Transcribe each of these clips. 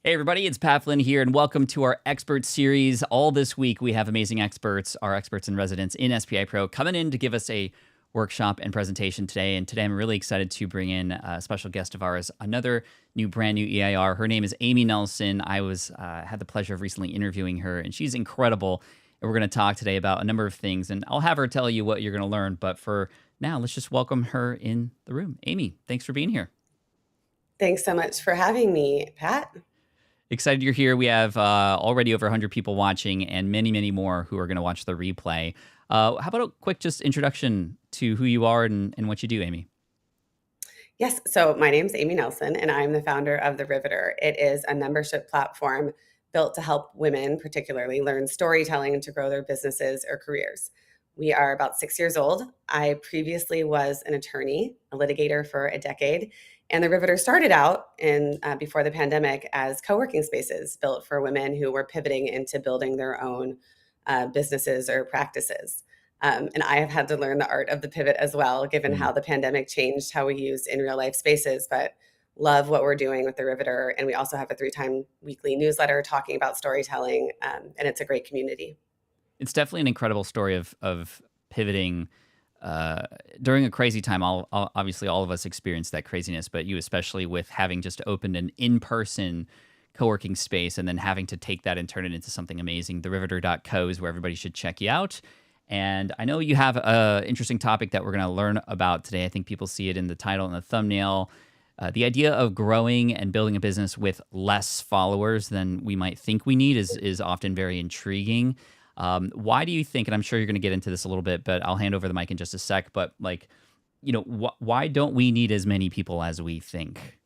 Hey everybody, it's Pat Flynn here, and welcome to our expert series. All this week, we have amazing experts, our experts in residence in SPI Pro, coming in to give us a workshop and presentation today. And today I'm really excited to bring in a special guest of ours, another brand new EIR. Her name is Amy Nelson. I had the pleasure of recently interviewing her, and she's incredible. And we're going to talk today about a number of things, and I'll have her tell you what you're going to learn. But for now, let's just welcome her in the room. Amy, thanks for being here. Thanks so much for having me, Pat. Excited you're here. We have already over 100 people watching and many, many more who are going to watch the replay. How about a quick just introduction to who you are and what you do, Amy? Yes, so my name's Amy Nelson, and I'm the founder of The Riveter. It is a membership platform built to help women, particularly, learn storytelling to grow their businesses or careers. We are about 6 years old. I previously was an attorney, a litigator for a decade, and The Riveter started out before the pandemic as co-working spaces built for women who were pivoting into building their own businesses or practices. And I have had to learn the art of the pivot as well, given how the pandemic changed how we use in real life spaces. But love what we're doing with the Riveter. And we also have a 3-time weekly newsletter talking about storytelling. And it's a great community. It's definitely an incredible story of pivoting during a crazy time. Obviously, all of us experienced that craziness, but you especially, with having just opened an in-person co-working space and then having to take that and turn it into something amazing. TheRiveter.co is where everybody should check you out. And I know you have an interesting topic that we're going to learn about today. I think people see it in the title and the thumbnail. The idea of growing and building a business with less followers than we might think we need is often very intriguing. Why do you think, and I'm sure you're going to get into this a little bit, but I'll hand over the mic in just a sec, but why don't we need as many people as we think?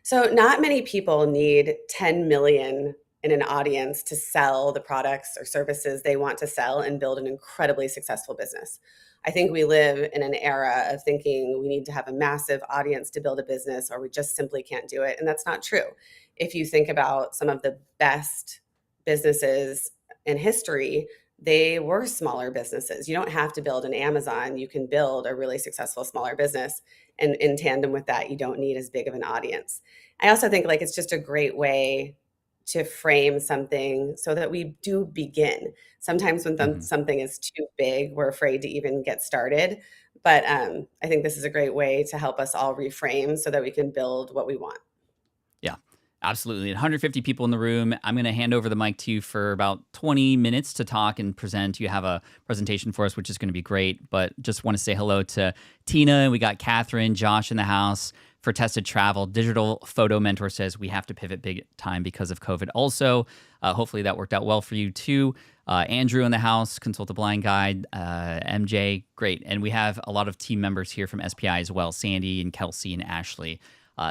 So not many people need 10 million in an audience to sell the products or services they want to sell and build an incredibly successful business. I think we live in an era of thinking we need to have a massive audience to build a business, or we just simply can't do it. And that's not true. If you think about some of the best businesses in history, they were smaller businesses. You don't have to build an Amazon. You can build a really successful smaller business. And in tandem with that, you don't need as big of an audience. I also think it's just a great way to frame something so that we do begin. Sometimes when something is too big, we're afraid to even get started. But I think this is a great way to help us all reframe so that we can build what we want. Yeah, absolutely. 150 people in the room. I'm going to hand over the mic to you for about 20 minutes to talk and present. You have a presentation for us, which is going to be great. But just want to say hello to Tina. We got Catherine, Josh in the house. For Tested Travel, Digital Photo Mentor says we have to pivot big time because of COVID. Also, hopefully that worked out well for you too. Andrew in the house, Consult a Blind Guide, MJ, great. And we have a lot of team members here from SPI as well, Sandy and Kelsey and Ashley.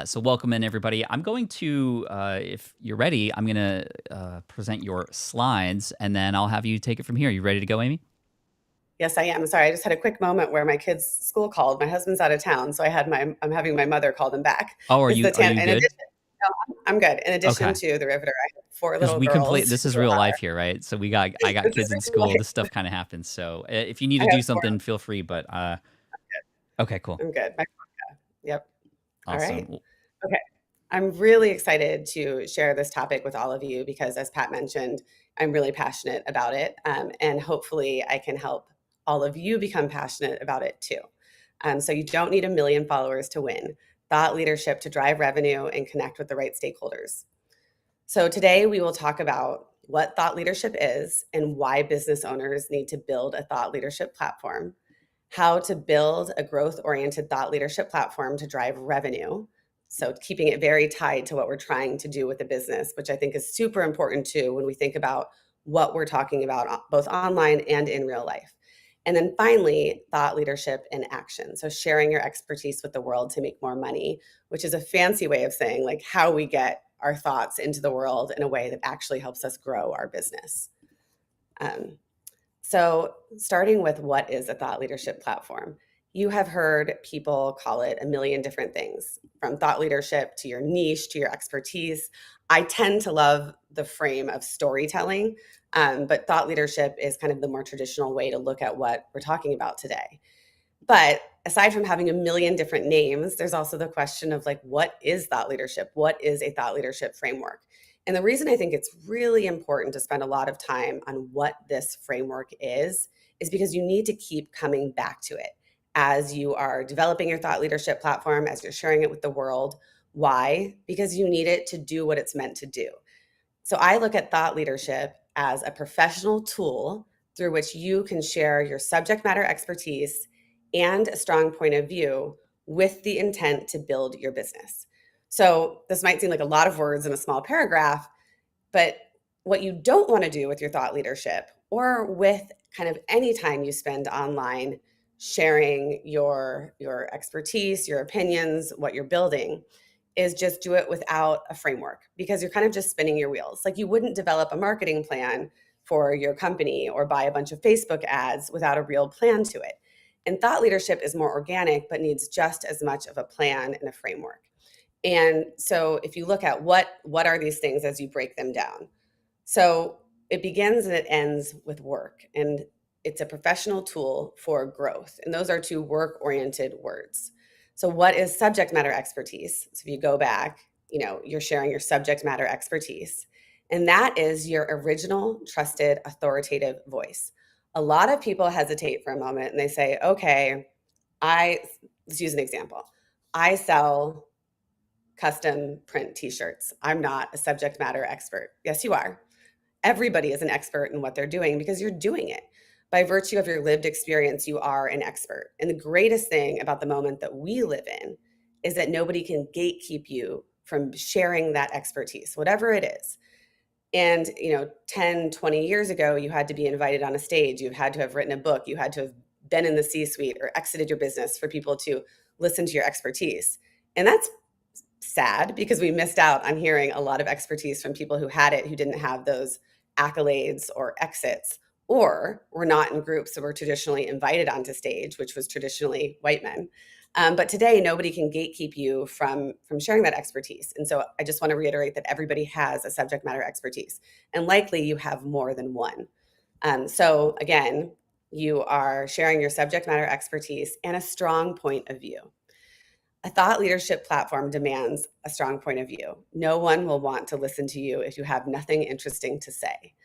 So welcome in, everybody. I'm going to, if you're ready, I'm going to present your slides, and then I'll have you take it from here. You ready to go, Amy? Yes, I am. Sorry, I just had a quick moment where my kids' school called. My husband's out of town, so I'm having my mother call them back. Oh, are you good? No, I'm good. In addition to the Riveter, I have 4 little girls. This is real life here, right? So I got kids in school. This stuff kind of happens. So if you need to do something, feel free. But okay, cool. I'm good. Yep. Awesome. All right. Okay. I'm really excited to share this topic with all of you because, as Pat mentioned, I'm really passionate about it. And hopefully I can help all of you become passionate about it too. So you don't need 1 million followers to win. Thought leadership to drive revenue and connect with the right stakeholders. So today we will talk about what thought leadership is and why business owners need to build a thought leadership platform, how to build a growth-oriented thought leadership platform to drive revenue. So keeping it very tied to what we're trying to do with the business, which I think is super important too when we think about what we're talking about both online and in real life. And then finally, thought leadership in action. So sharing your expertise with the world to make more money, which is a fancy way of saying how we get our thoughts into the world in a way that actually helps us grow our business. So starting with what is a thought leadership platform? You have heard people call it a million different things, from thought leadership to your niche to your expertise. I tend to love the frame of storytelling, but thought leadership is kind of the more traditional way to look at what we're talking about today. But aside from having a million different names, there's also the question of like, what is thought leadership? What is a thought leadership framework? And the reason I think it's really important to spend a lot of time on what this framework is because you need to keep coming back to it as you are developing your thought leadership platform, as you're sharing it with the world. Why? Because you need it to do what it's meant to do. So I look at thought leadership as a professional tool through which you can share your subject matter expertise and a strong point of view with the intent to build your business. So this might seem like a lot of words in a small paragraph, but what you don't want to do with your thought leadership or with kind of any time you spend online sharing your expertise, your opinions, what you're building, is just do it without a framework because you're kind of just spinning your wheels. Like you wouldn't develop a marketing plan for your company or buy a bunch of Facebook ads without a real plan to it. And thought leadership is more organic, but needs just as much of a plan and a framework. And so if you look at what are these things as you break them down. So it begins and it ends with work. And it's a professional tool for growth. And those are two work-oriented words. So what is subject matter expertise? So if you go back, you're sharing your subject matter expertise. And that is your original, trusted, authoritative voice. A lot of people hesitate for a moment and they say, okay, let's use an example. I sell custom print t-shirts. I'm not a subject matter expert. Yes, you are. Everybody is an expert in what they're doing because you're doing it. By virtue of your lived experience, you are an expert. And the greatest thing about the moment that we live in is that nobody can gatekeep you from sharing that expertise, whatever it is. And, 10, 20 years ago, you had to be invited on a stage. You had to have written a book. You had to have been in the C-suite or exited your business for people to listen to your expertise. And that's sad because we missed out on hearing a lot of expertise from people who had it, who didn't have those accolades or exits, or were not in groups that were traditionally invited onto stage, which was traditionally white men. But today, nobody can gatekeep you from sharing that expertise. And so I just want to reiterate that everybody has a subject matter expertise, and likely you have more than one. So again, you are sharing your subject matter expertise and a strong point of view. A thought leadership platform demands a strong point of view. No one will want to listen to you if you have nothing interesting to say.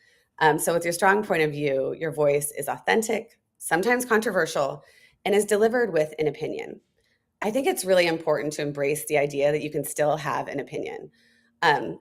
So with your strong point of view, your voice is authentic, sometimes controversial, and is delivered with an opinion. I think it's really important to embrace the idea that you can still have an opinion.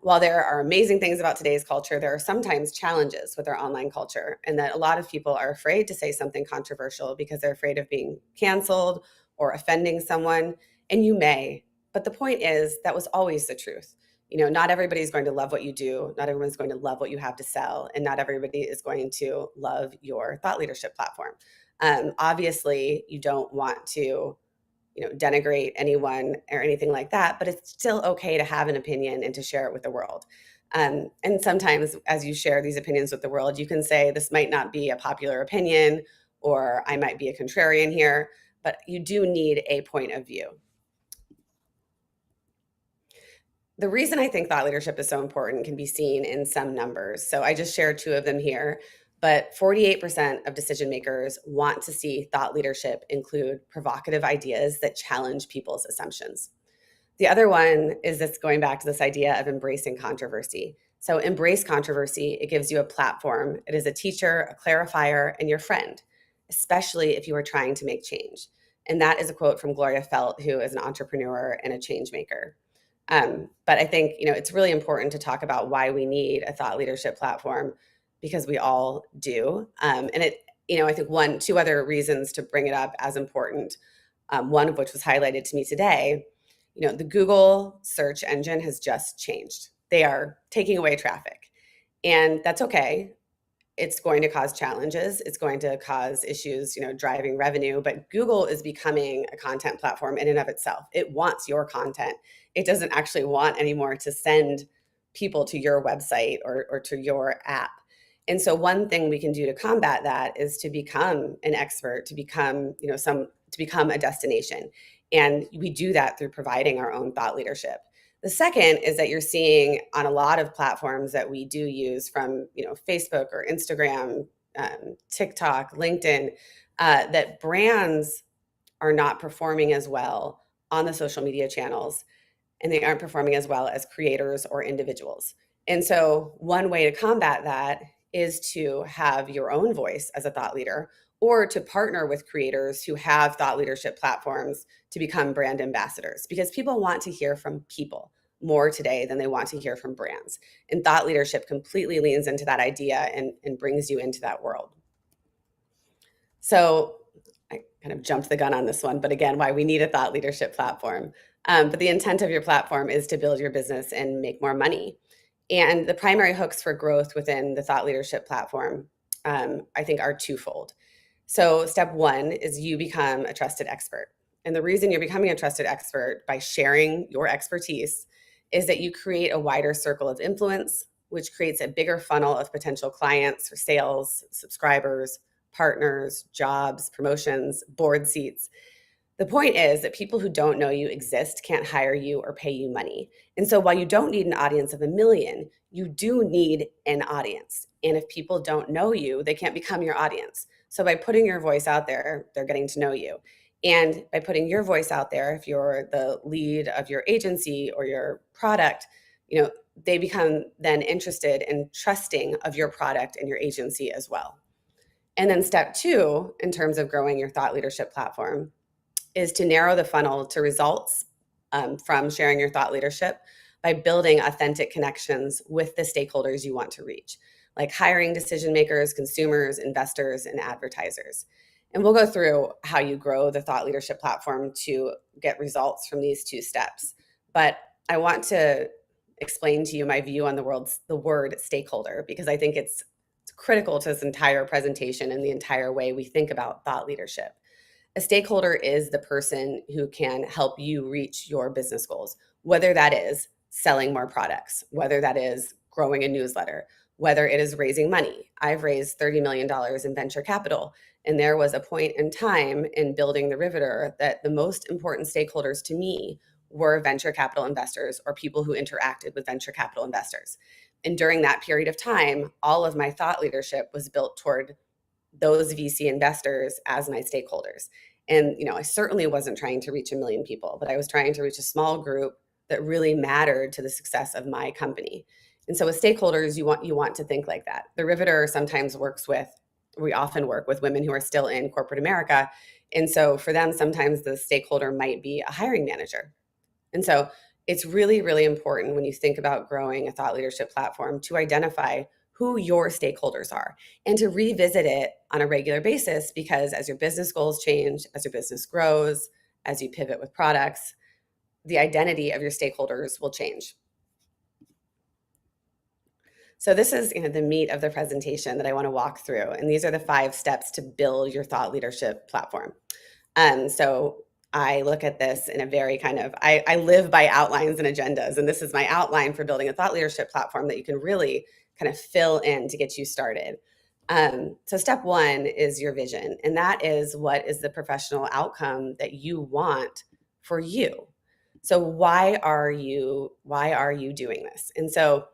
While there are amazing things about today's culture, there are sometimes challenges with our online culture, and that a lot of people are afraid to say something controversial because they're afraid of being canceled or offending someone. And you may, but the point is that was always the truth. Not everybody's going to love what you do. Not everyone's going to love what you have to sell. And not everybody is going to love your thought leadership platform. Obviously, you don't want to denigrate anyone or anything like that, but it's still okay to have an opinion and to share it with the world. And sometimes as you share these opinions with the world, you can say, this might not be a popular opinion, or I might be a contrarian here, but you do need a point of view. The reason I think thought leadership is so important can be seen in some numbers. So I just shared two of them here, but 48% of decision makers want to see thought leadership include provocative ideas that challenge people's assumptions. The other one is this, going back to this idea of embracing controversy. So embrace controversy. It gives you a platform. It is a teacher, a clarifier, and your friend, especially if you are trying to make change. And that is a quote from Gloria Felt, who is an entrepreneur and a change maker. But I think, it's really important to talk about why we need a thought leadership platform, because we all do. And I think two other reasons to bring it up as important, one of which was highlighted to me today. The Google search engine has just changed. They are taking away traffic, and that's okay. It's going to cause challenges. It's going to cause issues, driving revenue, but Google is becoming a content platform in and of itself. It wants your content. It doesn't actually want anymore to send people to your website or to your app. And so one thing we can do to combat that is to become an expert, to become, to become a destination. And we do that through providing our own thought leadership. The second is that you're seeing on a lot of platforms that we do use, from Facebook or Instagram, TikTok, LinkedIn, that brands are not performing as well on the social media channels, and they aren't performing as well as creators or individuals. And so, one way to combat that is to have your own voice as a thought leader, or to partner with creators who have thought leadership platforms to become brand ambassadors, because people want to hear from people more today than they want to hear from brands. And thought leadership completely leans into that idea and brings you into that world. So I kind of jumped the gun on this one, but again, why we need a thought leadership platform. But the intent of your platform is to build your business and make more money. And the primary hooks for growth within the thought leadership platform, I think, are twofold. So, step one is you become a trusted expert. And the reason you're becoming a trusted expert by sharing your expertise is that you create a wider circle of influence, which creates a bigger funnel of potential clients for sales, subscribers, partners, jobs, promotions, board seats. The point is that people who don't know you exist can't hire you or pay you money. And so while you don't need an audience of a million, you do need an audience. And if people don't know you, they can't become your audience. So by putting your voice out there, they're getting to know you. And by putting your voice out there, if you're the lead of your agency or your product, they become then interested and trusting of your product and your agency as well. And then step two, in terms of growing your thought leadership platform, is to narrow the funnel to results from sharing your thought leadership by building authentic connections with the stakeholders you want to reach, like hiring decision makers, consumers, investors, and advertisers. And we'll go through how you grow the thought leadership platform to get results from these two steps. But I want to explain to you my view on the word stakeholder, because I think it's critical to this entire presentation and the entire way we think about thought leadership. A stakeholder is the person who can help you reach your business goals, whether that is selling more products, whether that is growing a newsletter, whether it is raising money. I've raised $30 million in venture capital, and there was a point in time in building the Riveter that the most important stakeholders to me were venture capital investors or people who interacted with venture capital investors. And during that period of time, all of my thought leadership was built toward those VC investors as my stakeholders. And, I certainly wasn't trying to reach a million people, but I was trying to reach a small group that really mattered to the success of my company. And so with stakeholders, you want to think like that. The Riveter sometimes we often work with women who are still in corporate America. And so for them, sometimes the stakeholder might be a hiring manager. And so it's really, really important when you think about growing a thought leadership platform to identify who your stakeholders are and to revisit it on a regular basis, because as your business goals change, as your business grows, as you pivot with products, the identity of your stakeholders will change. So this is the meat of the presentation that I want to walk through. And these are the 5 steps to build your thought leadership platform. So I look at this in a very I live by outlines and agendas. And this is my outline for building a thought leadership platform that you can really kind of fill in to get you started. So step 1 is your vision. And that is, what is the professional outcome that you want for you? So why are you doing this? And so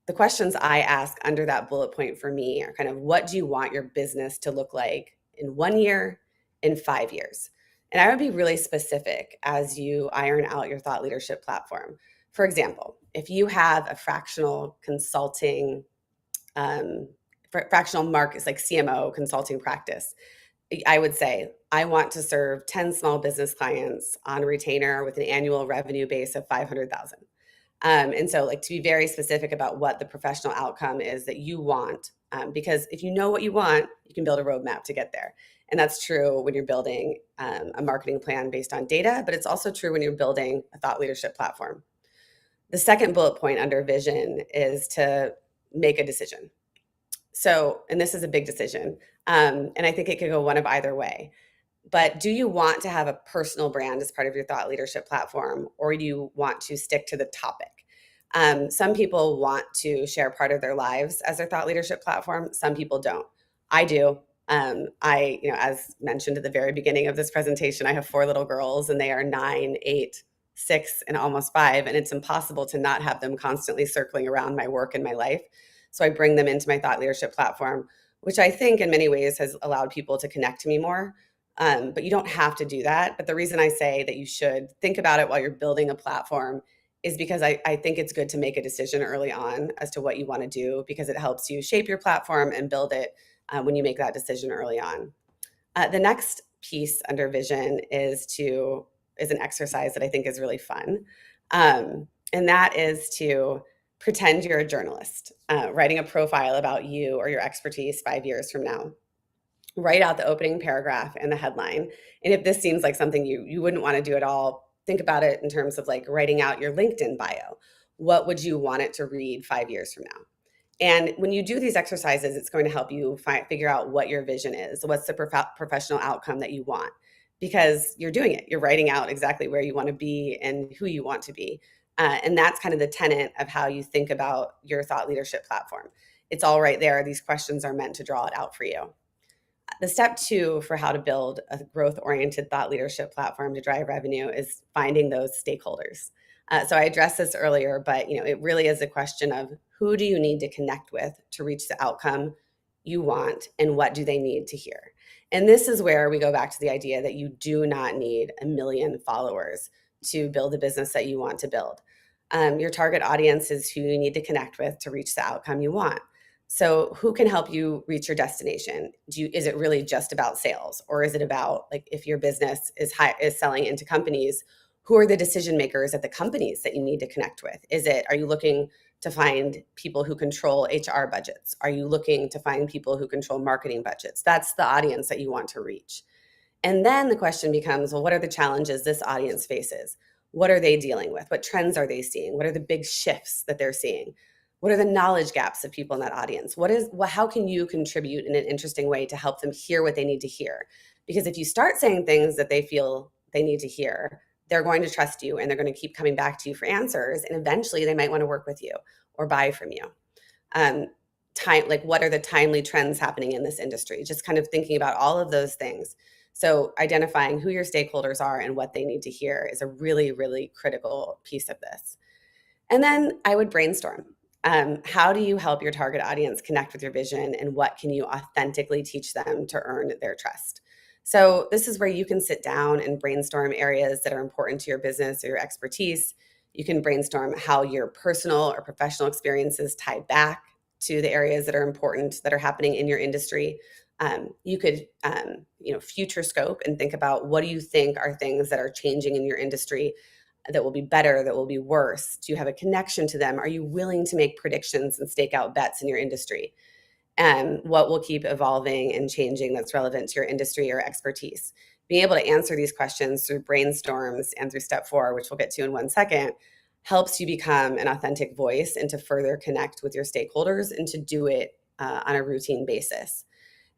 the questions I ask under that bullet point for me are kind of, what do you want your business to look like in 1 year, in 5 years? And I would be really specific as you iron out your thought leadership platform. For example, if you have a fractional consulting, fractional markets like CMO consulting practice, I would say, I want to serve 10 small business clients on retainer with an annual revenue base of 500,000. And so to be very specific about what the professional outcome is that you want, because if you know what you want, you can build a roadmap to get there. And that's true when you're building a marketing plan based on data, but it's also true when you're building a thought leadership platform. The second bullet point under vision is to make a decision. So, and this is a big decision, and I think it could go one of either way. But do you want to have a personal brand as part of your thought leadership platform, or do you want to stick to the topic? Some people want to share part of their lives as their thought leadership platform. Some people don't. I do. As mentioned at the very beginning of this presentation, I have 4 little girls, and they are 9, 8, 6, and almost 5. And it's impossible to not have them constantly circling around my work and my life. So I bring them into my thought leadership platform, which I think in many ways has allowed people to connect to me more. But you don't have to do that. But the reason I say that you should think about it while you're building a platform is because I think it's good to make a decision early on as to what you want to do, because it helps you shape your platform and build it when you make that decision early on. The next piece under vision is an exercise that I think is really fun, and that is to pretend you're a journalist, writing a profile about you or your expertise 5 years from now. Write out the opening paragraph and the headline. And if this seems like something you wouldn't want to do at all, think about it in terms of like writing out your LinkedIn bio. What would you want it to read 5 years from now? And when you do these exercises, it's going to help you figure out what your vision is. What's the professional outcome that you want? Because you're doing it. You're writing out exactly where you want to be and who you want to be. And that's kind of the tenet of how you think about your thought leadership platform. It's all right there. These questions are meant to draw it out for you. The step two for how to build a growth oriented thought leadership platform to drive revenue is finding those stakeholders. So I addressed this earlier, but it really is a question of who do you need to connect with to reach the outcome you want, and what do they need to hear? And this is where we go back to the idea that you do not need 1 million followers to build a business that you want to build. Your target audience is who you need to connect with to reach the outcome you want. So who can help you reach your destination? Is it really just about sales, or is it about, like, if your business is selling into companies, who are the decision makers at the companies that you need to connect with? Are you looking to find people who control HR budgets? Are you looking to find people who control marketing budgets? That's the audience that you want to reach. And then the question becomes, well, what are the challenges this audience faces? What are they dealing with? What trends are they seeing? What are the big shifts that they're seeing? What are the knowledge gaps of people in that audience? How can you contribute in an interesting way to help them hear what they need to hear? Because if you start saying things that they feel they need to hear, they're going to trust you and they're going to keep coming back to you for answers. And eventually they might want to work with you or buy from you. Um, like, what are the timely trends happening in this industry? Just kind of thinking about all of those things. So identifying who your stakeholders are and what they need to hear is a really, really critical piece of this. And then I would brainstorm. How do you help your target audience connect with your vision, and what can you authentically teach them to earn their trust? So this is where you can sit down and brainstorm areas that are important to your business or your expertise. You can brainstorm how your personal or professional experiences tie back to the areas that are important that are happening in your industry. You could, future scope and think about, what do you think are things that are changing in your industry that will be better, that will be worse? Do you have a connection to them? Are you willing to make predictions and stake out bets in your industry? And what will keep evolving and changing that's relevant to your industry or expertise? Being able to answer these questions through brainstorms and through step four, which we'll get to in 1 second, helps you become an authentic voice and to further connect with your stakeholders and to do it on a routine basis.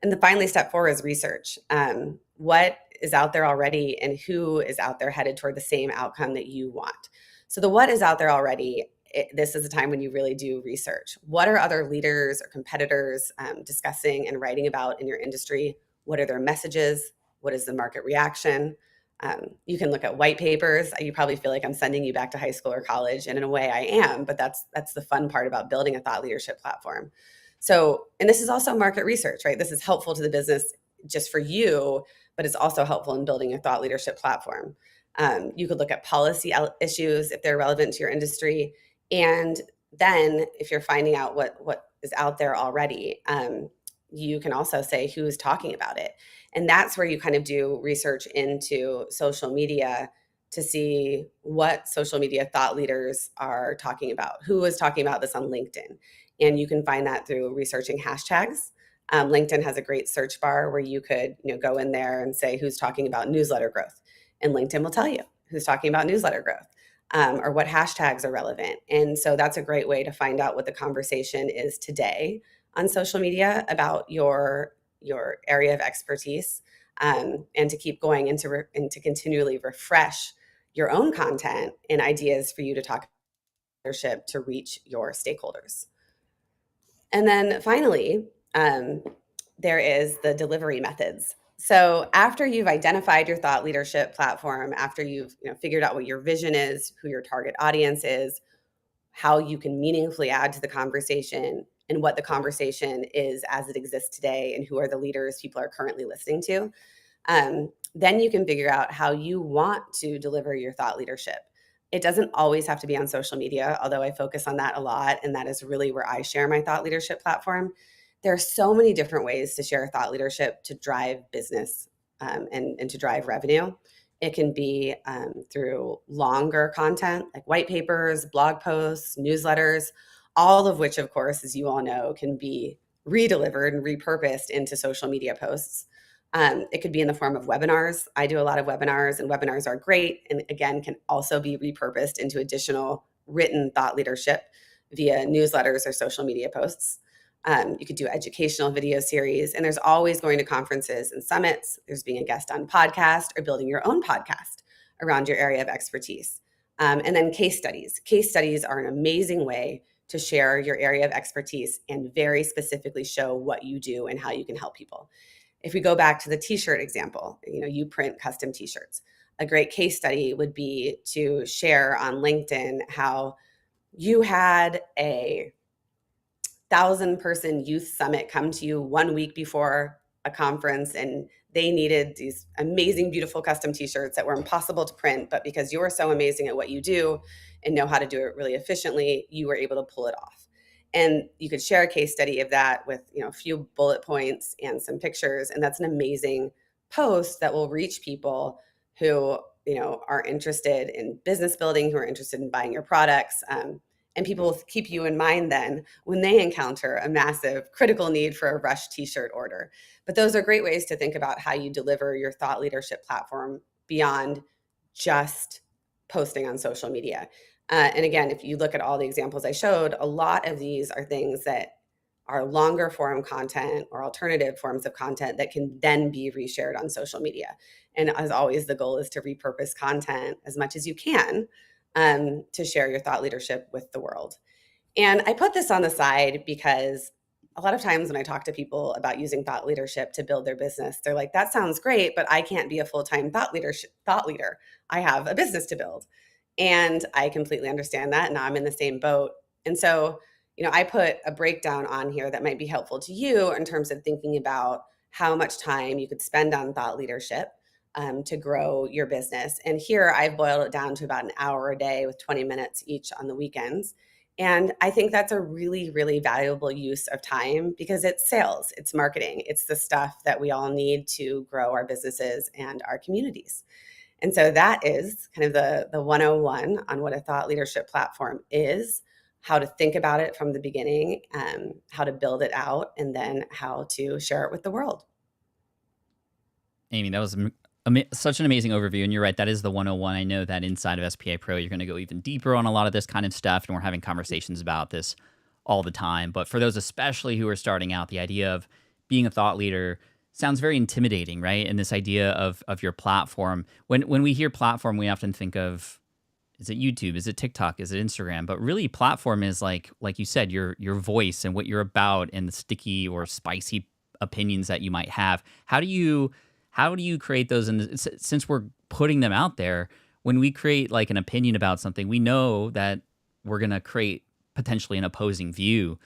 And then finally, step four is research. What is out there already, and who is out there headed toward the same outcome that you want? So the what is out there already, this is a time when you really do research. What are other leaders or competitors discussing and writing about in your industry? What are their messages? What is the market reaction? You can look at white papers. You probably feel like I'm sending you back to high school or college, and in a way I am, but that's the fun part about building a thought leadership platform. So, and this is also market research, right? This is helpful to the business just for you, but it's also helpful in building a thought leadership platform. You could look at policy issues if they're relevant to your industry. And then if you're finding out what is out there already, you can also say who's talking about it. And that's where you kind of do research into social media to see what social media thought leaders are talking about, who is talking about this on LinkedIn. And you can find that through researching hashtags. LinkedIn has a great search bar where you could go in there and say who's talking about newsletter growth. And LinkedIn will tell you who's talking about newsletter growth. Or what hashtags are relevant. And so that's a great way to find out what the conversation is today on social media about your area of expertise, and to keep going and to continually refresh your own content and ideas for you to talk leadership to reach your stakeholders. And then finally, there is the delivery methods. So after you've identified your thought leadership platform, after you've figured out what your vision is, who your target audience is, how you can meaningfully add to the conversation, and what the conversation is as it exists today, and who are the leaders people are currently listening to, Then you can figure out how you want to deliver your thought leadership. It doesn't always have to be on social media, although I focus on that a lot. And that is really where I share my thought leadership platform. There are so many different ways to share thought leadership to drive business and to drive revenue. It can be through longer content like white papers, blog posts, newsletters, all of which, of course, as you all know, can be redelivered and repurposed into social media posts. It could be in the form of webinars. I do a lot of webinars, and webinars are great. And again, can also be repurposed into additional written thought leadership via newsletters or social media posts. You could do educational video series, and there's always going to conferences and summits. There's being a guest on podcast or building your own podcast around your area of expertise. And then case studies. Case studies are an amazing way to share your area of expertise and very specifically show what you do and how you can help people. If we go back to the t-shirt example, you print custom t-shirts. A great case study would be to share on LinkedIn how you had a 1,000-person youth summit come to you 1 week before a conference, and they needed these amazing, beautiful custom t-shirts that were impossible to print, but because you're so amazing at what you do and know how to do it really efficiently, you were able to pull it off. And you could share a case study of that with a few bullet points and some pictures, and that's an amazing post that will reach people who are interested in business building, who are interested in buying your products. And people will keep you in mind then when they encounter a massive critical need for a rush t-shirt order. But those are great ways to think about how you deliver your thought leadership platform beyond just posting on social media. And again, if you look at all the examples I showed, a lot of these are things that are longer form content or alternative forms of content that can then be reshared on social media. And as always, the goal is to repurpose content as much as you can to share your thought leadership with the world. And I put this on the side because a lot of times when I talk to people about using thought leadership to build their business, they're like, that sounds great, but I can't be a full-time thought leader. I have a business to build. And I completely understand that. And I'm in the same boat. And so, I put a breakdown on here that might be helpful to you in terms of thinking about how much time you could spend on thought leadership to grow your business. And here I've boiled it down to about an hour a day with 20 minutes each on the weekends. And I think that's a really, really valuable use of time because it's sales, it's marketing, it's the stuff that we all need to grow our businesses and our communities. And so that is kind of the 101 on what a thought leadership platform is, how to think about it from the beginning, how to build it out, and then how to share it with the world. Amy, that was such an amazing overview. And you're right, that is the 101. I know that inside of SPA Pro, you're going to go even deeper on a lot of this kind of stuff. And we're having conversations about this all the time. But for those especially who are starting out, the idea of being a thought leader sounds very intimidating, right? And this idea of your platform. When we hear platform, we often think of, is it YouTube? Is it TikTok? Is it Instagram? But really, platform is like you said, your voice and what you're about and the sticky or spicy opinions that you might have. How do you create those? And since we're putting them out there, when we create like an opinion about something, we know that we're going to create potentially an opposing view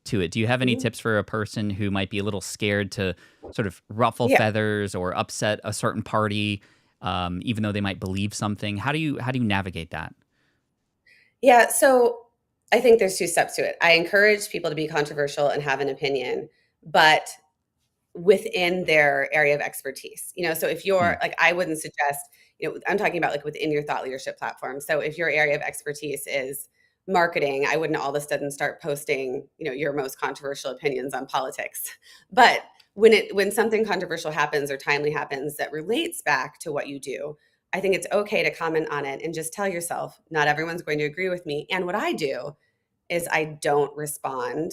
to it. Do you have any tips for a person who might be a little scared to sort of ruffle feathers or upset a certain party, even though they might believe something? How do you navigate that? Yeah, so I think there's two steps to it. I encourage people to be controversial and have an opinion, but within their area of expertise. So if you're like, I wouldn't suggest, I'm talking about like within your thought leadership platform. So if your area of expertise is marketing, I wouldn't all of a sudden start posting, your most controversial opinions on politics. But when something controversial happens or timely happens that relates back to what you do, I think it's okay to comment on it and just tell yourself, not everyone's going to agree with me. And what I do is I don't respond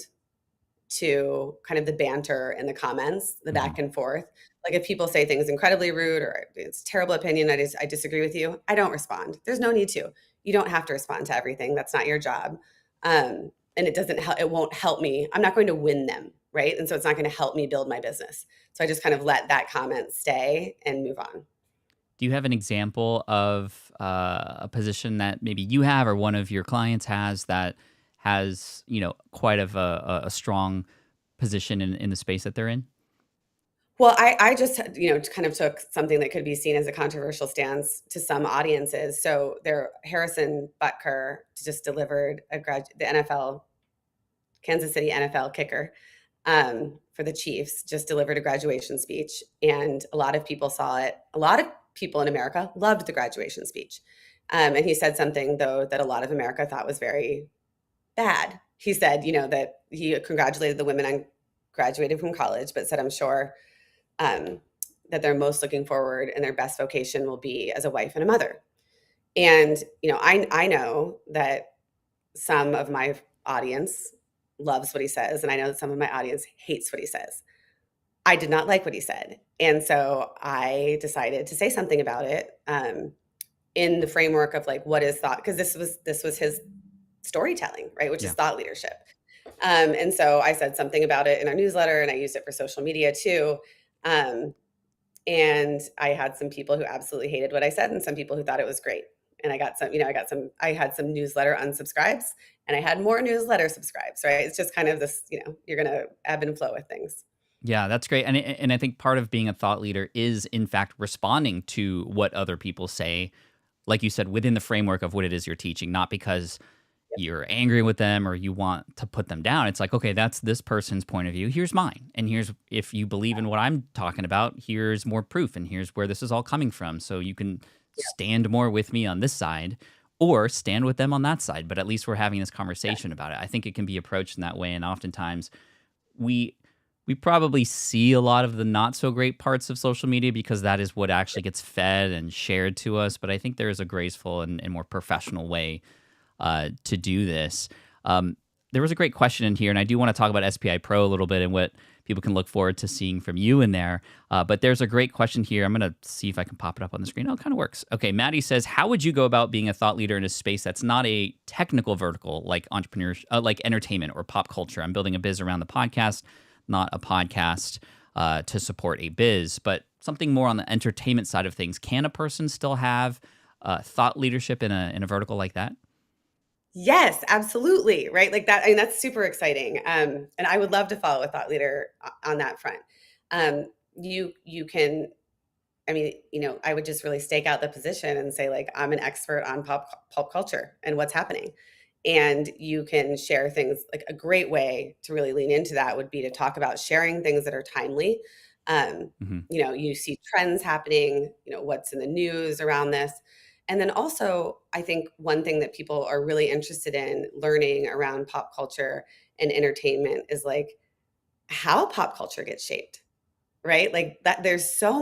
to kind of the banter in the comments, the back and forth. Like if people say things incredibly rude or it's a terrible opinion, I disagree with you, I don't respond. There's no need to. You don't have to respond to everything. That's not your job. And it won't help me. I'm not going to win them, right? And so it's not going to help me build my business. So I just kind of let that comment stay and move on. Do you have an example of a position that maybe you have or one of your clients has that has, quite of a strong position in the space that they're in? Well, I just, kind of took something that could be seen as a controversial stance to some audiences. So there, Harrison Butker just delivered the NFL, Kansas City NFL kicker, for the Chiefs, just delivered a graduation speech, and a lot of people saw it. A lot of people in America loved the graduation speech, and he said something though that a lot of America thought was very bad. He said, that he congratulated the women on graduating from college, but said, "I'm sure um, that they're most looking forward and their best vocation will be as a wife and a mother." And I know that some of my audience loves what he says, and I know that some of my audience hates what he says. I did not like what he said, and so I decided to say something about it, in the framework of like what is thought, because this was his storytelling, right, which is Yeah. thought leadership. And so I said something about it in our newsletter, and I used it for social media too. Um, and I had some people who absolutely hated what I said, and some people who thought it was great. And I had some newsletter unsubscribes, and I had more newsletter subscribes, right? It's just kind of this, you're going to ebb and flow with things. Yeah, that's great. And I think part of being a thought leader is in fact responding to what other people say, like you said, within the framework of what it is you're teaching, not because you're angry with them or you want to put them down. It's like, okay, that's this person's point of view. Here's mine. And here's, if you believe in what I'm talking about, here's more proof and here's where this is all coming from. So you can stand more with me on this side or stand with them on that side. But at least we're having this conversation about it. I think it can be approached in that way. And oftentimes we we probably see a lot of the not so great parts of social media because that is what actually gets fed and shared to us. But I think there is a graceful and more professional way to do this. There was a great question in here, and I do want to talk about SPI Pro a little bit and what people can look forward to seeing from you in there. But there's a great question here. I'm going to see if I can pop it up on the screen. Oh, it kind of works. Okay, Maddie says, how would you go about being a thought leader in a space that's not a technical vertical like entrepreneurship, like entertainment or pop culture? I'm building a biz around the podcast, not a podcast to support a biz, but something more on the entertainment side of things. Can a person still have thought leadership in a vertical like that? Yes, absolutely. Right. Like that. I mean, that's super exciting. And I would love to follow a thought leader on that front. You can, I mean, I would just really stake out the position and say, like, I'm an expert on pop culture and what's happening. And you can share things. Like, a great way to really lean into that would be to talk about sharing things that are timely. Hmm. You see trends happening, what's in the news around this. And then also, I think one thing that people are really interested in learning around pop culture and entertainment is like how pop culture gets shaped, right? Like that there's so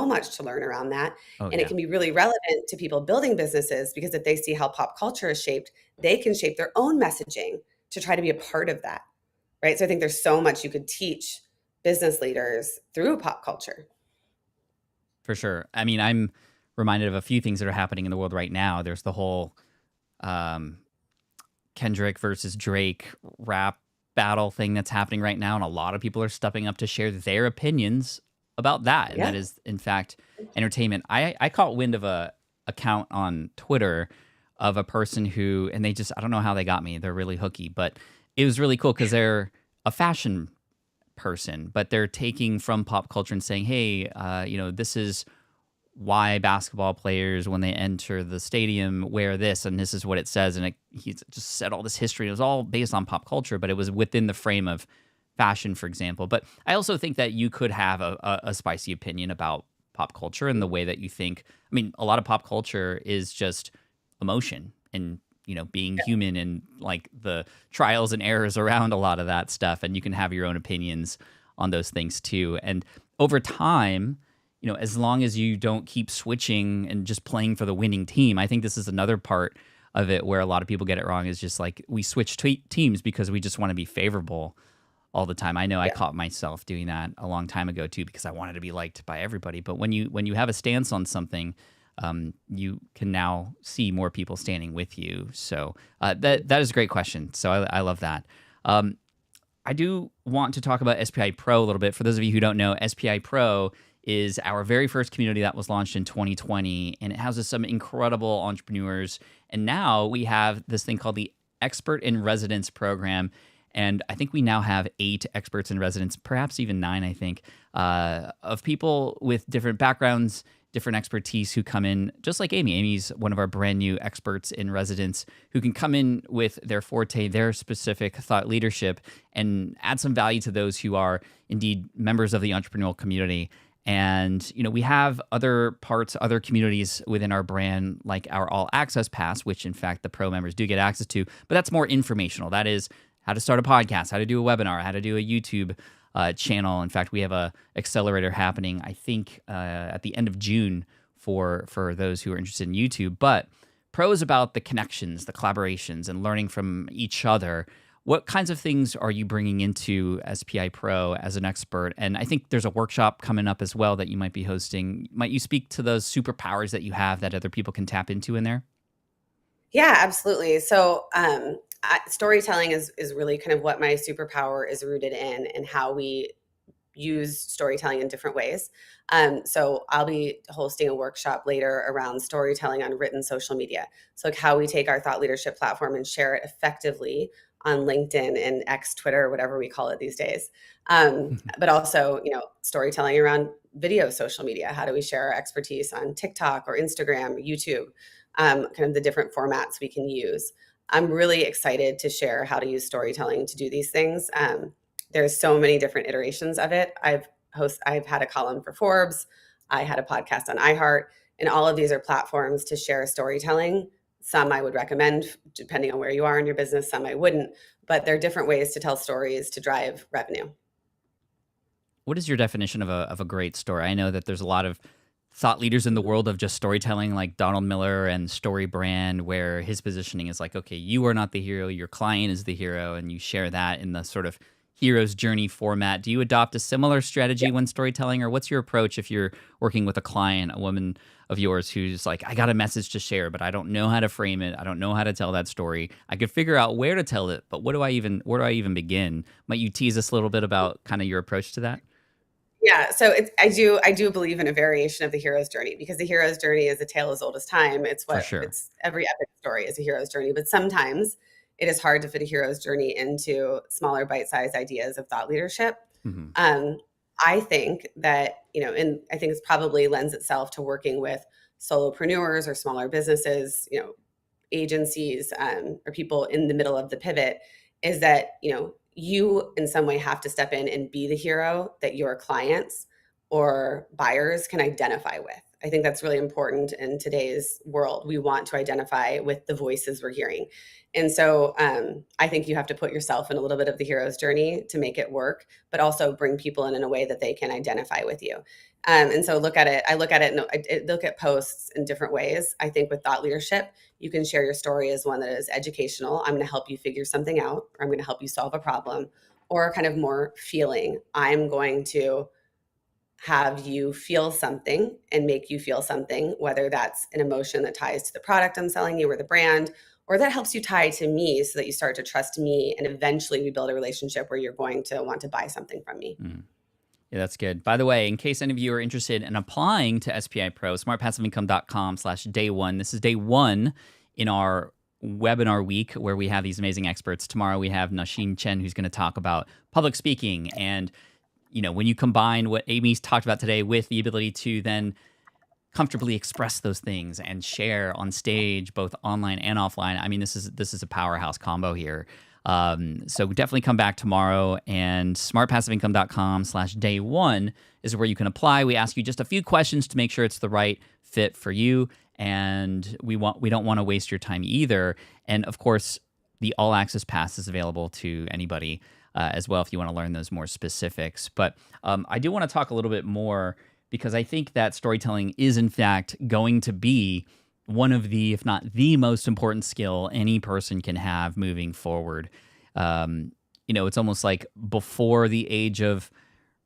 much to learn around that. Oh, And it yeah. can be really relevant to people building businesses because if they see how pop culture is shaped, they can shape their own messaging to try to be a part of that. Right. So I think there's so much you could teach business leaders through pop culture. For sure. I mean, I'm reminded of a few things that are happening in the world right now. There's the whole um, Kendrick versus Drake rap battle thing that's happening right now, and a lot of people are stepping up to share their opinions about that, and that Yeah. is, in fact, entertainment. I caught wind of a account on Twitter of a person who, and they just, I don't know how they got me. They're really hooky, but it was really cool because they're a fashion person, but they're taking from pop culture and saying, hey, this is why basketball players, when they enter the stadium, wear this, and this is what it says. And he just said all this history. It was all based on pop culture, but it was within the frame of fashion, for example. But I also think that you could have a spicy opinion about pop culture and the way that you think. I mean, a lot of pop culture is just emotion and being human and like the trials and errors around a lot of that stuff. And you can have your own opinions on those things too. And over time, as long as you don't keep switching and just playing for the winning team, I think this is another part of it where a lot of people get it wrong is just like we switch teams because we just want to be favorable all the time. I know I Yeah. caught myself doing that a long time ago too because I wanted to be liked by everybody. But when you have a stance on something, you can now see more people standing with you. So that is a great question. So I love that. I do want to talk about SPI Pro a little bit. For those of you who don't know, SPI Pro is our very first community that was launched in 2020, and it houses some incredible entrepreneurs. And now we have this thing called the Expert in Residence program. And I think we now have 8 experts in residence, perhaps even 9, I think, of people with different backgrounds, different expertise who come in, just like Amy. Amy's one of our brand new experts in residence who can come in with their forte, their specific thought leadership, and add some value to those who are indeed members of the entrepreneurial community. And, we have other parts, other communities within our brand, like our All Access Pass, which in fact the pro members do get access to, but that's more informational. That is how to start a podcast, how to do a webinar, how to do a YouTube channel. In fact, we have a accelerator happening, I think, at the end of June for those who are interested in YouTube. But pro is about the connections, the collaborations, and learning from each other. What kinds of things are you bringing into SPI Pro as an expert? And I think there's a workshop coming up as well that you might be hosting. Might you speak to those superpowers that you have that other people can tap into in there? Yeah, absolutely. So storytelling is really kind of what my superpower is rooted in, and how we use storytelling in different ways. So I'll be hosting a workshop later around storytelling on written social media. So like how we take our thought leadership platform and share it effectively on LinkedIn and X, Twitter, whatever we call it these days. But also, storytelling around video social media. How do we share our expertise on TikTok or Instagram, or YouTube, kind of the different formats we can use. I'm really excited to share how to use storytelling to do these things. There's so many different iterations of it. I've had a column for Forbes. I had a podcast on iHeart, and all of these are platforms to share storytelling. Some I would recommend depending on where you are in your business, some I wouldn't, but there are different ways to tell stories to drive revenue. What is your definition of a great story? I know that there's a lot of thought leaders in the world of just storytelling, like Donald Miller and Story Brand, where his positioning is like, okay, you are not the hero, your client is the hero, and you share that in the sort of hero's journey format. Do you adopt a similar strategy when storytelling, or what's your approach if you're working with a client, a woman of yours who's like, I got a message to share, but I don't know how to frame it. I don't know how to tell that story. I could figure out where to tell it, but where do I even begin? Might you tease us a little bit about kind of your approach to that? Yeah, so I do believe in a variation of the hero's journey, because the hero's journey is a tale as old as time. For sure. It's every epic story is a hero's journey, but sometimes it is hard to fit a hero's journey into smaller bite-sized ideas of thought leadership. Mm-hmm. I think that, and I think it's probably lends itself to working with solopreneurs or smaller businesses, agencies, or people in the middle of the pivot, is that, you in some way have to step in and be the hero that your clients or buyers can identify with. I think that's really important in today's world. We want to identify with the voices we're hearing. And so I think you have to put yourself in a little bit of the hero's journey to make it work, but also bring people in a way that they can identify with you. And so I look at it and I look at posts in different ways. I think with thought leadership, you can share your story as one that is educational. I'm going to help you figure something out, or I'm going to help you solve a problem, or kind of more feeling. I'm going to have you feel something and make you feel something, whether that's an emotion that ties to the product I'm selling you or the brand, or that helps you tie to me so that you start to trust me, and eventually we build a relationship where you're going to want to buy something from me. Mm. Yeah, that's good. By the way, in case any of you are interested in applying to SPI Pro, smartpassiveincome.com/day1. This is day 1 in our webinar week where we have these amazing experts. Tomorrow we have Nasheen Chen, who's going to talk about public speaking. And, when you combine what Amy's talked about today with the ability to then comfortably express those things and share on stage, both online and offline, I mean, this is a powerhouse combo here. So definitely come back tomorrow, and smartpassiveincome.com/day1 is where you can apply. We ask you just a few questions to make sure it's the right fit for you, and we don't want to waste your time either. And of course, the All Access Pass is available to anybody as well if you want to learn those more specifics. But I do want to talk a little bit more, because I think that storytelling is in fact going to be one of the, if not the most important skill any person can have moving forward. It's almost like before the age of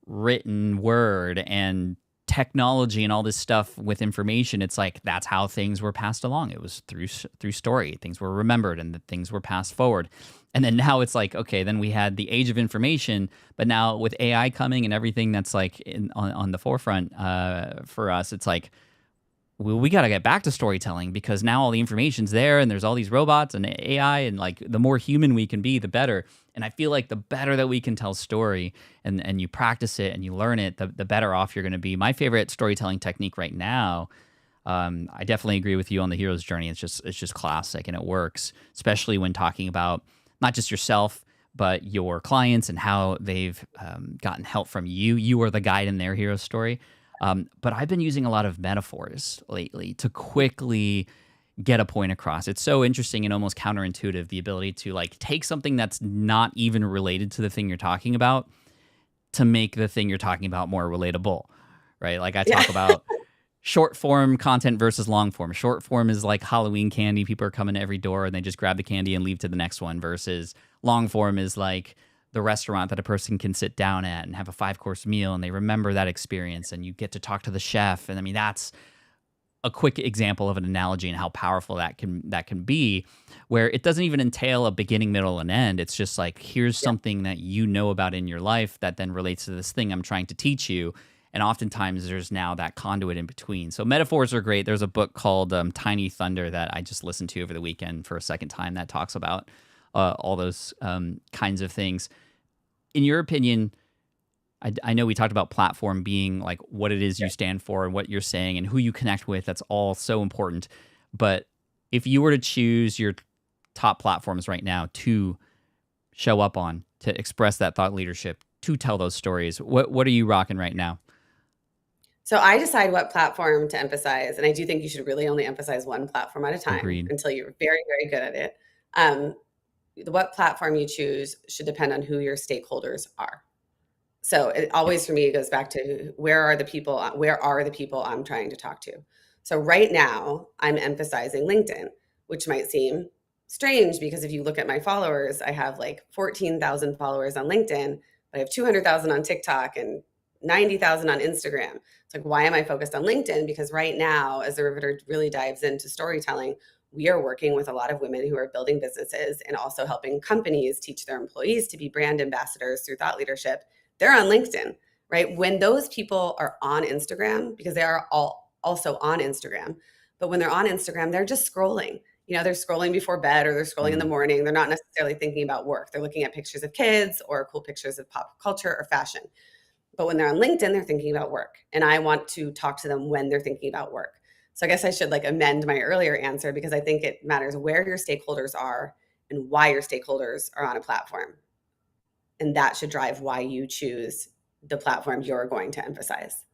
written word and technology and all this stuff with information, it's like that's how things were passed along. It was through story. Things were remembered and things were passed forward. And then now it's like, okay, then we had the age of information, but now with AI coming and everything that's like on the forefront for us, it's like, well, we got to get back to storytelling because now all the information's there and there's all these robots and AI, and like the more human we can be, the better. And I feel like the better that we can tell story and you practice it and you learn it, the better off you're going to be. My favorite storytelling technique right now, I definitely agree with you on the hero's journey. It's just classic and it works, especially when talking about not just yourself, but your clients and how they've gotten help from you. You are the guide in their hero story. But I've been using a lot of metaphors lately to quickly get a point across. It's so interesting and almost counterintuitive, the ability to like take something that's not even related to the thing you're talking about to make the thing you're talking about more relatable, right? Like I Yeah. talk about short form content versus long form. Short form is like Halloween candy. People are coming to every door and they just grab the candy and leave to the next one, versus long form is like the restaurant that a person can sit down at and have a 5-course meal and they remember that experience and you get to talk to the chef. And I mean, that's a quick example of an analogy and how powerful that can be, where it doesn't even entail a beginning, middle, and end. It's just like, here's Yeah. something that you know about in your life that then relates to this thing I'm trying to teach you. And oftentimes there's now that conduit in between. So metaphors are great. There's a book called Tiny Thunder that I just listened to over the weekend for a second time that talks about all those kinds of things. In your opinion, I know we talked about platform being like what it is you stand for and what you're saying and who you connect with. That's all so important. But if you were to choose your top platforms right now to show up on, to express that thought leadership, to tell those stories, what are you rocking right now? So I decide what platform to emphasize, and I do think you should really only emphasize one platform at a time Agreed. until you're very, very good at it. Um, what platform you choose should depend on who your stakeholders are. So it always Yes. for me goes back to where are the people I'm trying to talk to. So right now I'm emphasizing LinkedIn, which might seem strange because if you look at my followers, I have like 14,000 followers on LinkedIn, but I have 200,000 on TikTok and 90,000 on Instagram. It's like, why am I focused on LinkedIn? Because right now, as the Riveter really dives into storytelling, we are working with a lot of women who are building businesses and also helping companies teach their employees to be brand ambassadors through thought leadership. They're on LinkedIn, right? When those people are on Instagram, because they are all also on Instagram, but when they're on Instagram, they're just scrolling. They're scrolling before bed or they're scrolling in the Mm. morning. They're not necessarily thinking about work. They're looking at pictures of kids or cool pictures of pop culture or fashion. But when they're on LinkedIn, they're thinking about work. And I want to talk to them when they're thinking about work. So I guess I should like amend my earlier answer because I think it matters where your stakeholders are and why your stakeholders are on a platform. And that should drive why you choose the platform you're going to emphasize.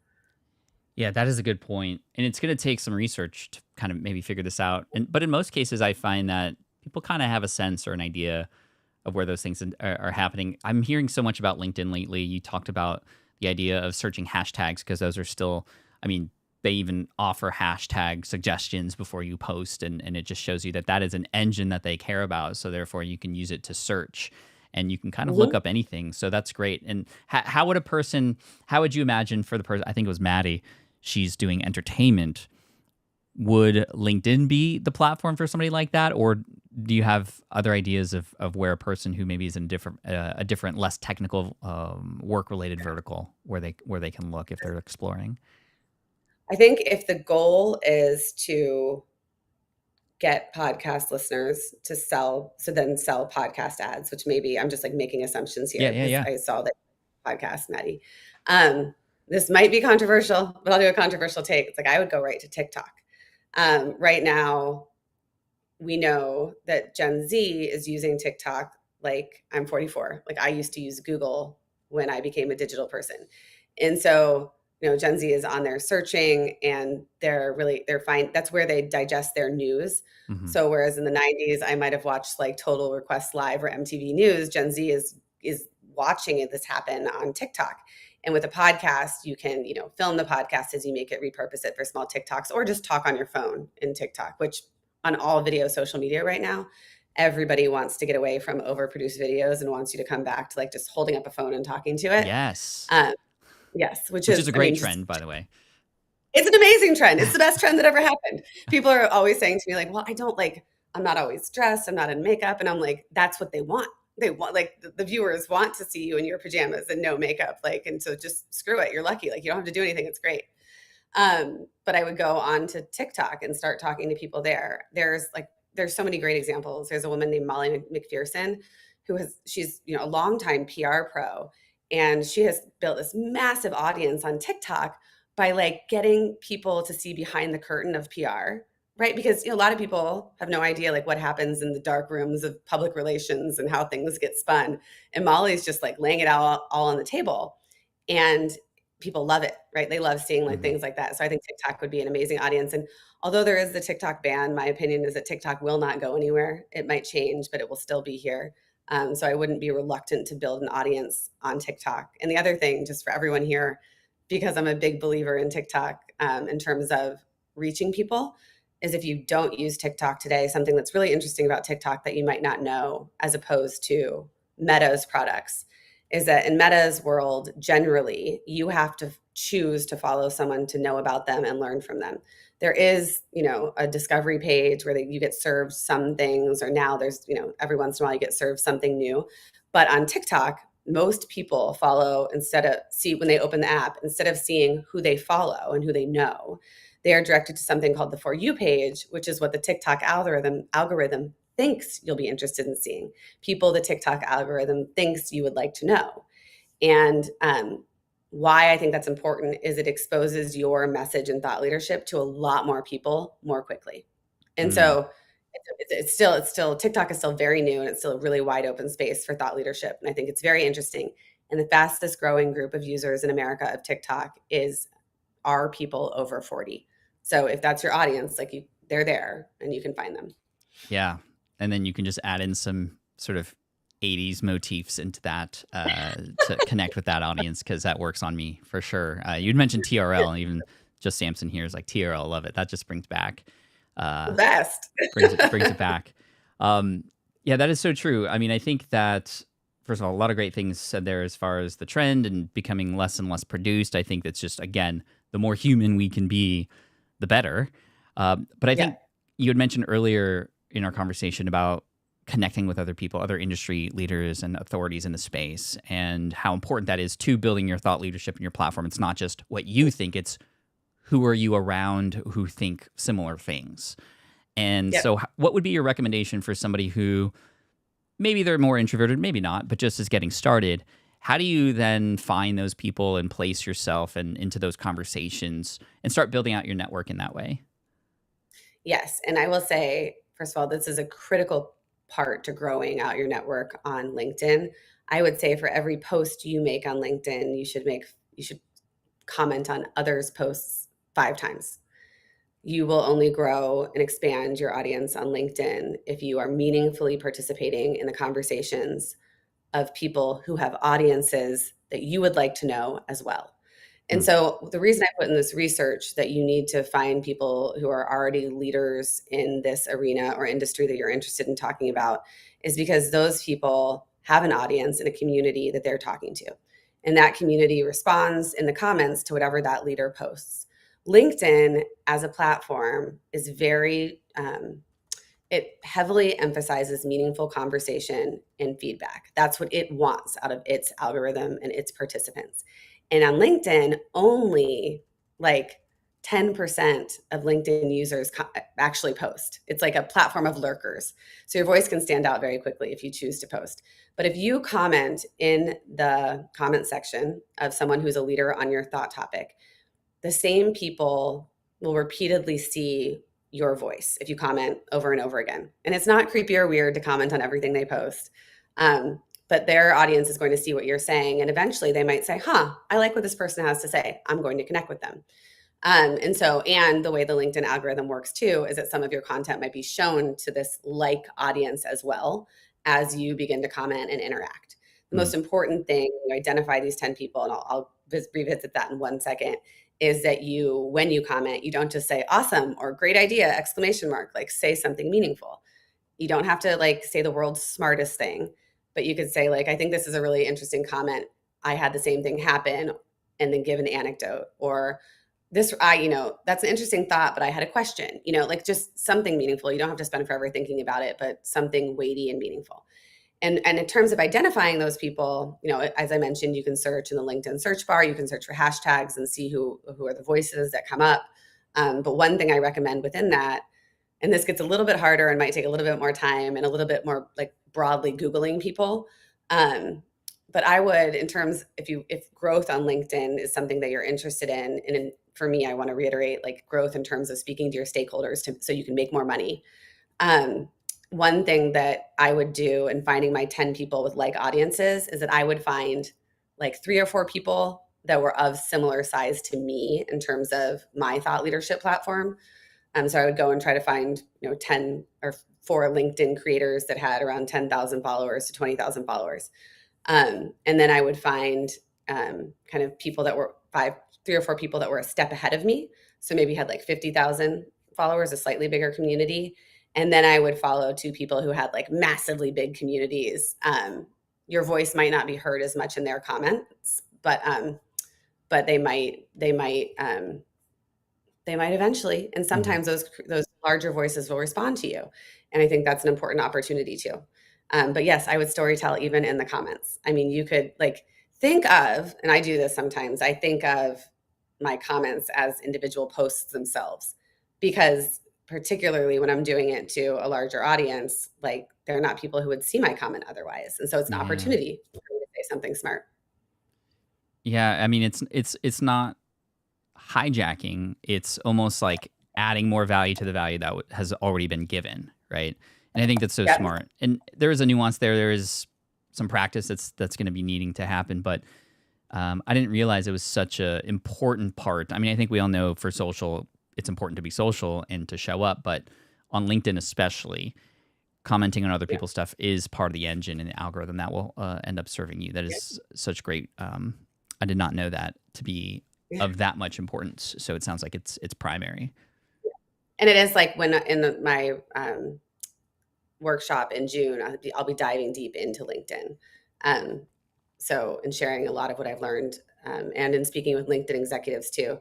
Yeah, that is a good point. And it's going to take some research to kind of maybe figure this out. But in most cases, I find that people kind of have a sense or an idea of where those things are happening. I'm hearing so much about LinkedIn lately. You talked about the idea of searching hashtags because those are still, I mean, they even offer hashtag suggestions before you post. And it just shows you that that is an engine that they care about. So therefore, you can use it to search and you can kind of look Mhm. up anything. So that's great. And how would you imagine for the person, I think it was Maddie, she's doing entertainment. Would LinkedIn be the platform for somebody like that, or do you have other ideas of where a person who maybe is in a different, less technical, work related vertical where they can look if they're exploring? I think if the goal is to get podcast listeners to then sell podcast ads, which maybe I'm just like making assumptions Yeah, here yeah, because yeah. I saw that podcast, Maddie. Um, this might be controversial, but I'll do a controversial take. It's like I would go right to TikTok. Right now, we know that Gen Z is using TikTok like I'm 44. Like I used to use Google when I became a digital person. And so, Gen Z is on there searching and they're fine. That's where they digest their news. Hmm. So whereas in the 90s I might have watched like Total Request Live or MTV News, Gen Z is watching this happen on TikTok. And with a podcast, you can, film the podcast as you make it, repurpose it for small TikToks, or just talk on your phone in TikTok, which on all video social media right now, everybody wants to get away from overproduced videos and wants you to come back to like just holding up a phone and talking to it. Yes, Um, yes, which which is is, a I great mean, just trend, by the way. it's an amazing trend. It's the best trend that ever happened. People are always saying to me like, "Well, I'm not always dressed. I'm not in makeup." And I'm like, "That's what they want. They want like the viewers want to see you in your pajamas and no makeup. Like, and so just screw it. You're lucky. Like you don't have to do anything. It's great." But I would go on to TikTok and start talking to people there. There's so many great examples. There's a woman named Molly McPherson she's a longtime PR pro, and she has built this massive audience on TikTok by like getting people to see behind the curtain of PR, right? Because a lot of people have no idea like what happens in the dark rooms of public relations and how things get spun. And Molly's just like laying it all on the table. And people love it, right? They love seeing like Mhm. things like that. So I think TikTok would be an amazing audience. And although there is the TikTok ban, my opinion is that TikTok will not go anywhere. It might change, but it will still be here. So I wouldn't be reluctant to build an audience on TikTok. And the other thing, just for everyone here, because I'm a big believer in TikTok in terms of reaching people, is if you don't use TikTok today, something that's really interesting about TikTok that you might not know, as opposed to Meta's products, is that in Meta's world, generally, you have to choose to follow someone to know about them and learn from them. There is, a discovery page where you get served some things, or now there's, every once in a while you get served something new. But on TikTok, most people follow when they open the app, instead of seeing who they follow and who they know, they are directed to something called the For You page, which is what the TikTok algorithm thinks you'll be interested in seeing, people the TikTok algorithm thinks you would like to know. And why I think that's important is it exposes your message and thought leadership to a lot more people more quickly. And Mm. so it's still TikTok is still very new, and it's still a really wide open space for thought leadership. And I think it's very interesting. And the fastest growing group of users in America of TikTok are people over 40. So if that's your audience, they're there and you can find them. Yeah. And then you can just add in some sort of 80s motifs into that to connect with that audience, because that works on me for sure. You'd mentioned TRL, and even just Samson here is like TRL, love it. That just brings back, The uh, best. brings it back. Um, yeah, that is so true. I mean, I think that, first of all, a lot of great things said there as far as the trend and becoming less and less produced. I think that's just, again, the more human we can be, the better. But I Yeah. think you had mentioned earlier in our conversation about connecting with other people, other industry leaders and authorities in the space, and how important that is to building your thought leadership in your platform. It's not just what you think, it's who are you around who think similar things. And Yep. so, what would be your recommendation for somebody who maybe they're more introverted, maybe not, but just is getting started? How do you then find those people and place yourself into those conversations and start building out your network in that way? Yes. And I will say, first of all, this is a critical part to growing out your network on LinkedIn. I would say for every post you make on LinkedIn, you should comment on others' posts 5 times. You will only grow and expand your audience on LinkedIn if you are meaningfully participating in the conversations of people who have audiences that you would like to know as well. And Mm, so the reason I put in this research that you need to find people who are already leaders in this arena or industry that you're interested in talking about is because those people have an audience and a community that they're talking to. And that community responds in the comments to whatever that leader posts. LinkedIn as a platform is it heavily emphasizes meaningful conversation and feedback. That's what it wants out of its algorithm and its participants. And on LinkedIn, only like 10% of LinkedIn users actually post. It's like a platform of lurkers. So your voice can stand out very quickly if you choose to post. But if you comment in the comment section of someone who's a leader on your thought topic, the same people will repeatedly see your voice if you comment over and over again. And it's not creepy or weird to comment on everything they post. But their audience is going to see what you're saying. And eventually they might say, I like what this person has to say. I'm going to connect with them. And the way the LinkedIn algorithm works too is that some of your content might be shown to this like audience as well as you begin to comment and interact. The mm, most important thing, you identify these 10 people, and I'll revisit that in 1 second, is that when you comment, you don't just say awesome or great idea, exclamation mark, like say something meaningful. You don't have to like say the world's smartest thing, but you could say like, I think this is a really interesting comment. I had the same thing happen, and then give an anecdote, or that's an interesting thought, but I had a question, like just something meaningful. You don't have to spend forever thinking about it, but something weighty and meaningful. And in terms of identifying those people, as I mentioned, you can search in the LinkedIn search bar, you can search for hashtags and see who are the voices that come up. But one thing I recommend within that, and this gets a little bit harder and might take a little bit more time and a little bit more like broadly Googling people. But I would, in terms, if growth on LinkedIn is something that you're interested in, and for me, I want to reiterate like growth in terms of speaking to your stakeholders so you can make more money. One thing that I would do in finding my 10 people with like audiences is that I would find like 3 or 4 people that were of similar size to me in terms of my thought leadership platform. So I would go and try to find, 10 or 4 LinkedIn creators that had around 10,000 followers to 20,000 followers. And then I would find kind of people that were 3 or 4 people that were a step ahead of me. So maybe had like 50,000 followers, a slightly bigger community. And then I would follow 2 people who had like massively big communities. Your voice might not be heard as much in their comments, but they might eventually. And sometimes those larger voices will respond to you. And I think that's an important opportunity too. But yes, I would storytell even in the comments. I mean, you could like think of, and I do this sometimes, I think of my comments as individual posts themselves, because particularly when I'm doing it to a larger audience, like they're not people who would see my comment otherwise. And so it's an opportunity for me to say something smart. Yeah, I mean, it's not hijacking. It's almost like adding more value to the value that has already been given, right? And I think that's so smart. And there is a nuance there. There is some practice that's going to be needing to happen, but I didn't realize it was such an important part. I mean, I think we all know for social, it's important to be social and to show up, but on LinkedIn especially, commenting on other people's stuff is part of the engine and the algorithm that will end up serving you. That is such great. I did not know that to be of that much importance. So it sounds like it's primary. And it is like when in my workshop in June, I'll be diving deep into LinkedIn. So, and sharing a lot of what I've learned, and in speaking with LinkedIn executives too,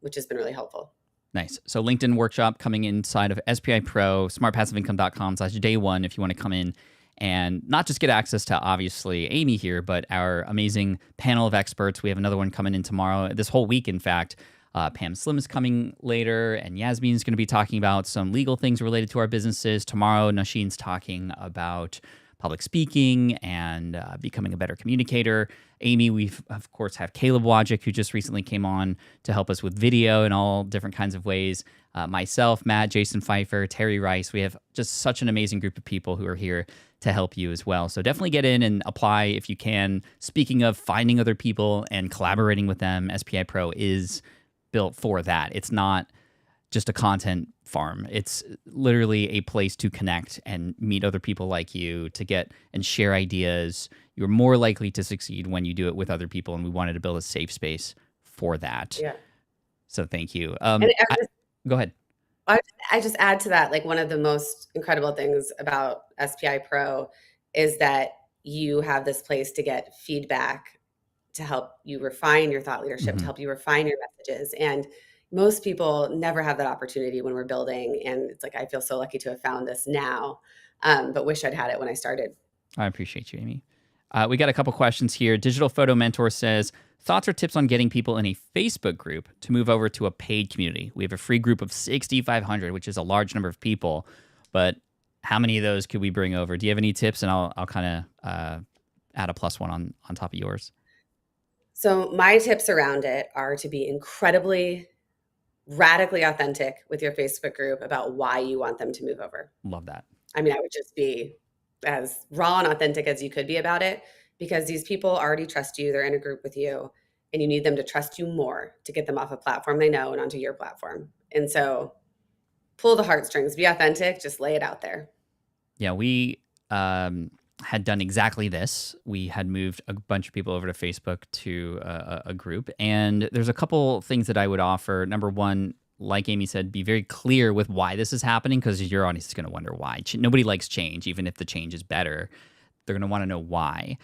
which has been really helpful. Nice. So LinkedIn workshop coming inside of SPI Pro, smartpassiveincome.com/day1 if you want to come in and not just get access to, obviously, Amy here, but our amazing panel of experts. We have another one coming in tomorrow, this whole week, in fact. Pam Slim is coming later, and Yasmin is going to be talking about some legal things related to our businesses. Tomorrow, Nashin's talking about public speaking and becoming a better communicator. Amy, we of course have Caleb Wojcik, who just recently came on to help us with video in all different kinds of ways. Myself, Matt, Jason Pfeiffer, Terry Rice. We have just such an amazing group of people who are here to help you as well. So definitely get in and apply if you can. Speaking of finding other people and collaborating with them, SPI Pro is built for that. It's not just a content farm. It's literally a place to connect and meet other people like you, to get and share ideas. You're more likely to succeed when you do it with other people, and we wanted to build a safe space for that. Yeah. So thank you. Go ahead. I just add to that, like one of the most incredible things about SPI Pro is that you have this place to get feedback to help you refine your thought leadership, to help you refine your messages. And most people never have that opportunity when we're building. And it's like, I feel so lucky to have found this now, but wish I'd had it when I started. I appreciate you, Amy. We got a couple questions here. Digital Photo Mentor says, thoughts or tips on getting people in a Facebook group to move over to a paid community? We have a free group of 6,500, which is a large number of people, but how many of those could we bring over? Do you have any tips? And I'll kind of add a +1 on top of yours. So my tips around it are to be incredibly, radically authentic with your Facebook group about why you want them to move over. Love that. I mean, I would just be as raw and authentic as you could be about it, because these people already trust you. They're in a group with you, and you need them to trust you more to get them off a platform they know and onto your platform. And so pull the heartstrings, be authentic, just lay it out there. Yeah, we had done exactly this. We had moved a bunch of people over to Facebook to a group. And there's a couple things that I would offer. Number one, like Amy said, be very clear with why this is happening, because your audience is going to wonder why. Nobody likes change, even if the change is better. They're going to want to know why.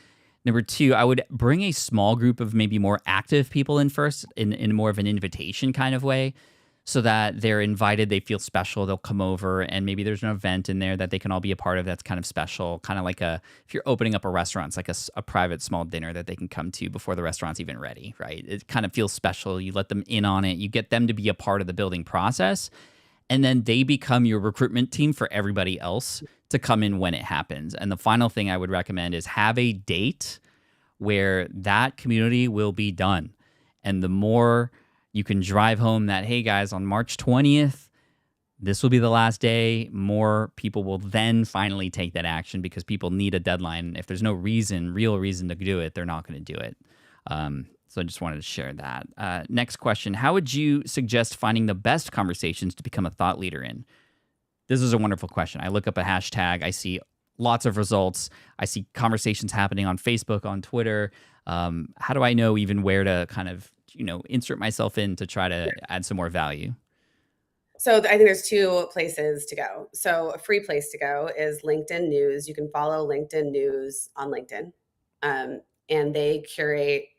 Number two, I would bring a small group of maybe more active people in first, in more of an invitation kind of way. so that they're invited, they feel special, they'll come over, and maybe there's an event in there that they can all be a part of that's kind of special, kind of like if you're opening up a restaurant, it's like a private small dinner that they can come to before the restaurant's even ready, right? It kind of feels special. You let them in on it, you get them to be a part of the building process, and then they become your recruitment team for everybody else to come in when it happens. And the final thing I would recommend is have a date where that community will be done. And the more you can drive home that, hey guys, on March 20th, this will be the last day, more people will then finally take that action because people need a deadline. If there's no real reason to do it, they're not going to do it. So I just wanted to share that. Next question. How would you suggest finding the best conversations to become a thought leader in? This is a wonderful question. I look up a hashtag. I see lots of results. I see conversations happening on Facebook, on Twitter. How do I know even where to kind of, insert myself in to try to add some more value? So I think there's two places to go. So a free place to go is LinkedIn News. You can follow LinkedIn News on LinkedIn. And they curate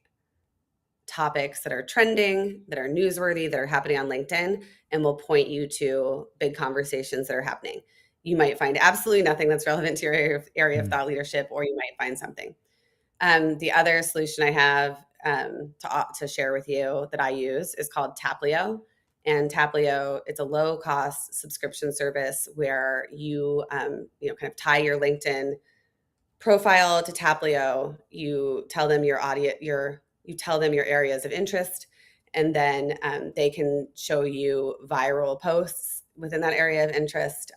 topics that are trending, that are newsworthy, that are happening on LinkedIn, and will point you to big conversations that are happening. You might find absolutely nothing that's relevant to your area of thought leadership, or you might find something. The other solution I have to share with you that I use is called Taplio. And Taplio, it's a low-cost subscription service where you, kind of tie your LinkedIn profile to Taplio. You tell them you tell them your areas of interest, and then they can show you viral posts within that area of interest.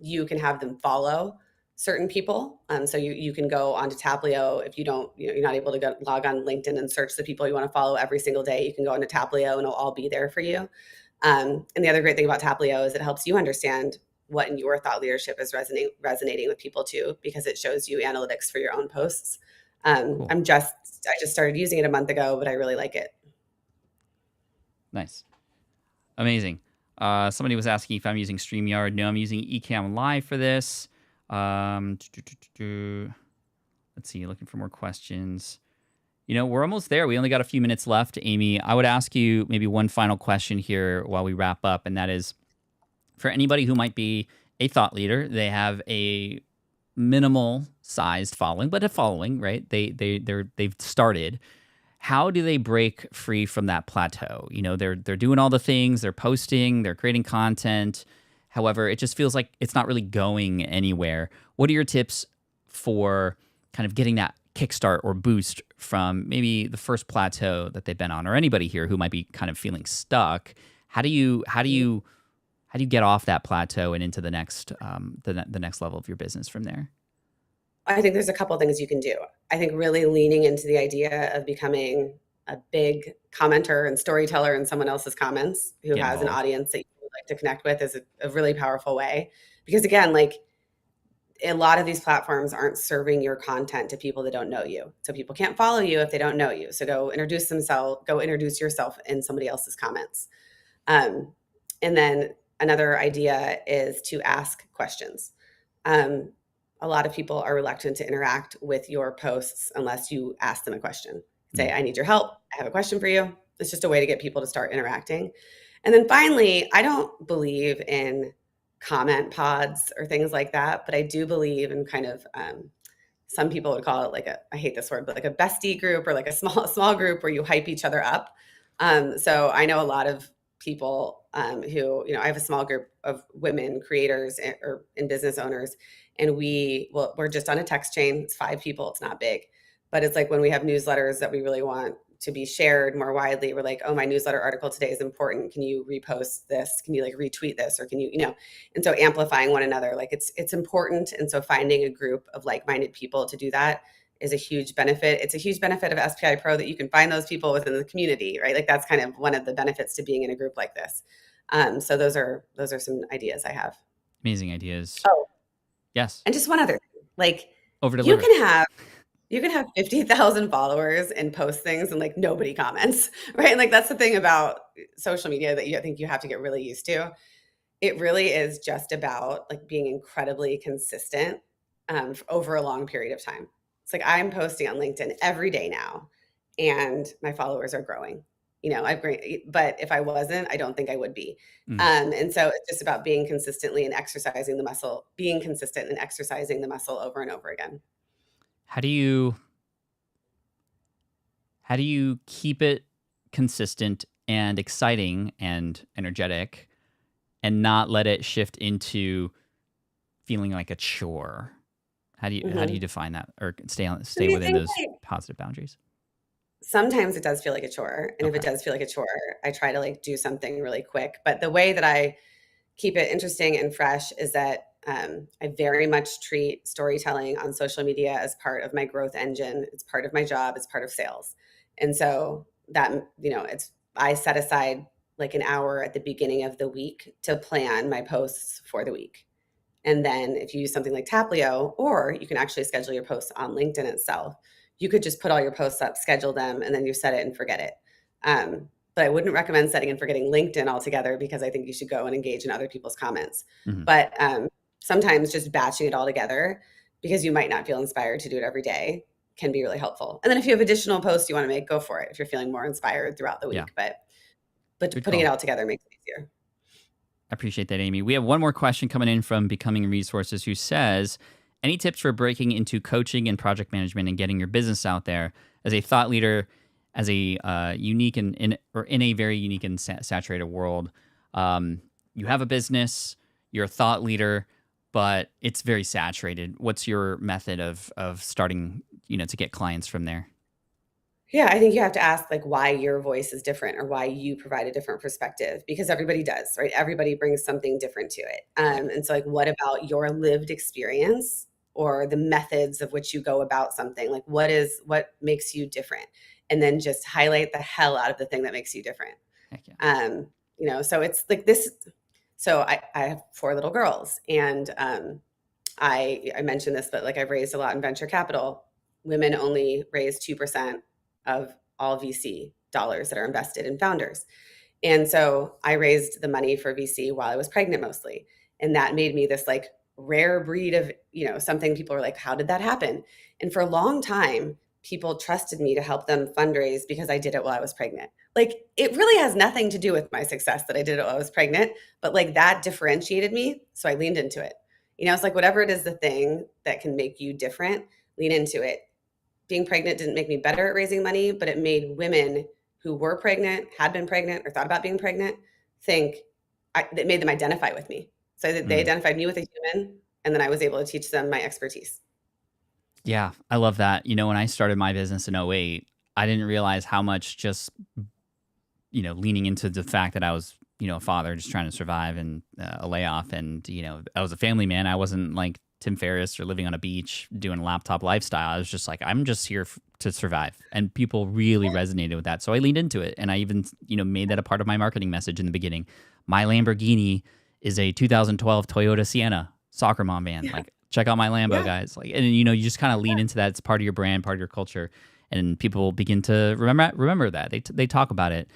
You can have them follow certain people. So you can go onto Taplio if you're not able to log on LinkedIn and search the people you want to follow every single day. You can go onto Taplio and it'll all be there for you. And the other great thing about Taplio is it helps you understand what in your thought leadership is resonating with people too, because it shows you analytics for your own posts. Cool. I just started using it a month ago, but I really like it. Nice. Amazing. Somebody was asking if I'm using StreamYard. No, I'm using Ecamm Live for this. Let's see, looking for more questions. We're almost there. We only got a few minutes left, Amy. I would ask you maybe one final question here while we wrap up, and that is for anybody who might be a thought leader, they have a minimal sized following, but a following, right? They've started. How do they break free from that plateau? They're doing all the things, they're posting, they're creating content. However, it just feels like it's not really going anywhere. What are your tips for kind of getting that kickstart or boost from maybe the first plateau that they've been on, or anybody here who might be kind of feeling stuck? How do you get off that plateau and into the next the next level of your business from there? I think there's a couple things you can do. I think really leaning into the idea of becoming a big commenter and storyteller in someone else's comments who Get has an involved. audience that you would like to connect with is a really powerful way. Because again, like a lot of these platforms aren't serving your content to people that don't know you. So people can't follow you if they don't know you. So go introduce yourself in somebody else's comments. And then another idea is to ask questions. A lot of people are reluctant to interact with your posts unless you ask them a question. Say, I need your help. I have a question for you. It's just a way to get people to start interacting. And then finally, I don't believe in comment pods or things like that, but I do believe in kind of some people would call it like I hate this word, but like a bestie group or like a small group where you hype each other up. So I know a lot of people who, I have a small group of women creators and business owners, and we're just on a text chain. It's 5 people. It's not big, but it's like when we have newsletters that we really want to be shared more widely, we're like, oh, my newsletter article today is important. Can you repost this? Can you like retweet this? Or can you, and so amplifying one another, like it's important. And so finding a group of like-minded people to do that is a huge benefit. It's a huge benefit of SPI Pro that you can find those people within the community, right? Like that's kind of one of the benefits to being in a group like this. So those are some ideas I have. Amazing ideas. Oh, Yes. and just one other thing, like Over you deliver. can have 50,000 followers and post things and like nobody comments, right? And like that's the thing about social media that I think you have to get really used to. It really is just about like being incredibly consistent over a long period of time. It's like I'm posting on LinkedIn every day now and my followers are growing. I've great, but if I wasn't, I don't think I would be. Mm. And so it's just about being consistently and exercising the muscle, being consistent and exercising the muscle over and over again. How do you how do you keep it consistent and exciting and energetic and not let it shift into feeling like a chore? How do you Hmm. define that or I stay mean, I within think those like positive boundaries? sometimes it does feel like a chore. And if it Okay. does feel like a chore, I try to like do something really quick. But the way that I keep it interesting and fresh is that I very much treat storytelling on social media as part of my growth engine. It's part of my job, it's part of sales. And so that, I set aside like an hour at the beginning of the week to plan my posts for the week. And then if you use something like Taplio, or you can actually schedule your posts on LinkedIn itself, you could just put all your posts up, schedule them, and then you set it and forget it. But I wouldn't recommend setting and forgetting LinkedIn altogether because I think you should go and engage in other people's comments. Hmm. But sometimes just batching it all together because you might not feel inspired to do it every day can be really helpful. And then if you have additional posts you want to make, go for it if you're feeling more inspired throughout the Yeah. week. But Good putting it call. all together makes it easier. I appreciate that, Amy. We have one more question coming in from Becoming Resources who says, any tips for breaking into coaching and project management and getting your business out there as a thought leader, as a unique and in a very unique and saturated world? You have a business, you're a thought leader, but it's very saturated. What's your method of starting, to get clients from there? Yeah, I think you have to ask like why your voice is different or why you provide a different perspective because everybody does, right? Everybody brings something different to it. Yeah. And so like what about your lived experience or the methods of which you go about something? Like what makes you different? And then just highlight the hell out of the thing that makes you different. Heck yeah. So it's like this. So I have four little girls and I mentioned this, but like I've raised a lot in venture capital. Women only raise 2% of all VC dollars that are invested in founders. And so I raised the money for VC while I was pregnant mostly. And that made me this like rare breed of, something people were like, how did that happen? And for a long time, people trusted me to help them fundraise because I did it while I was pregnant. Like it really has nothing to do with my success that I did it while I was pregnant, but like that differentiated me. So I leaned into it. It's like whatever it is the thing that can make you different, lean into it. Being pregnant didn't make me better at raising money, but it made women who were pregnant, had been pregnant, or thought about being pregnant think it made them identify with me. So they Mm. identified me with a human, and then I was able to teach them my expertise. Yeah, I love that. When I started my business in '08, I didn't realize how much just, leaning into the fact that I was, a father just trying to survive and a layoff. And, I was a family man. I wasn't like Tim Ferriss or living on a beach doing a laptop lifestyle. I was just like, I'm just here to survive. And people really resonated with that. So I leaned into it. And I even, made that a part of my marketing message in the beginning. My Lamborghini is a 2012 Toyota Sienna soccer mom van. Yeah, Like, check out my Lambo, yeah, guys. Like, and you just kind of lean into that. It's part of your brand, part of your culture, and people begin to remember that they talk about it.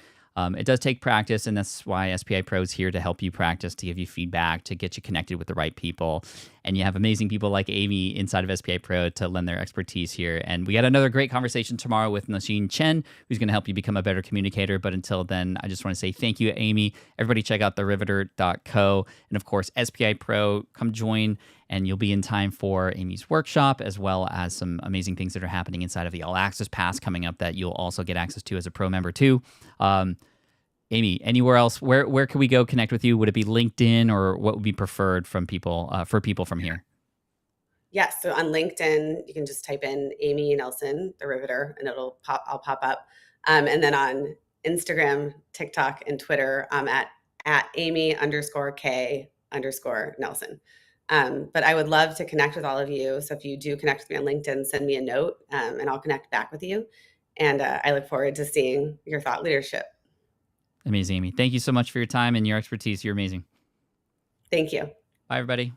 It does take practice, and that's why SPI Pro is here to help you practice, to give you feedback, to get you connected with the right people. And you have amazing people like Amy inside of SPI Pro to lend their expertise here. And we got another great conversation tomorrow with Nashin Chen, who's going to help you become a better communicator. But until then, I just want to say thank you, Amy. Everybody check out theriveter.co. And of course, SPI Pro, come join, and you'll be in time for Amy's workshop, as well as some amazing things that are happening inside of the All Access Pass coming up that you'll also get access to as a pro member too. Amy, anywhere else? Where can we go connect with you? Would it be LinkedIn, or what would be preferred from people for people from here? yes. So on LinkedIn, you can just type in Amy Nelson, the Riveter, and I'll pop up. And then on Instagram, TikTok, and Twitter, I'm at Amy_K_Nelson. But I would love to connect with all of you. So if you do connect with me on LinkedIn, send me a note, and I'll connect back with you. And I look forward to seeing your thought leadership. Amazing, Amy. Thank you so much for your time and your expertise. You're amazing. Thank you. Bye, everybody.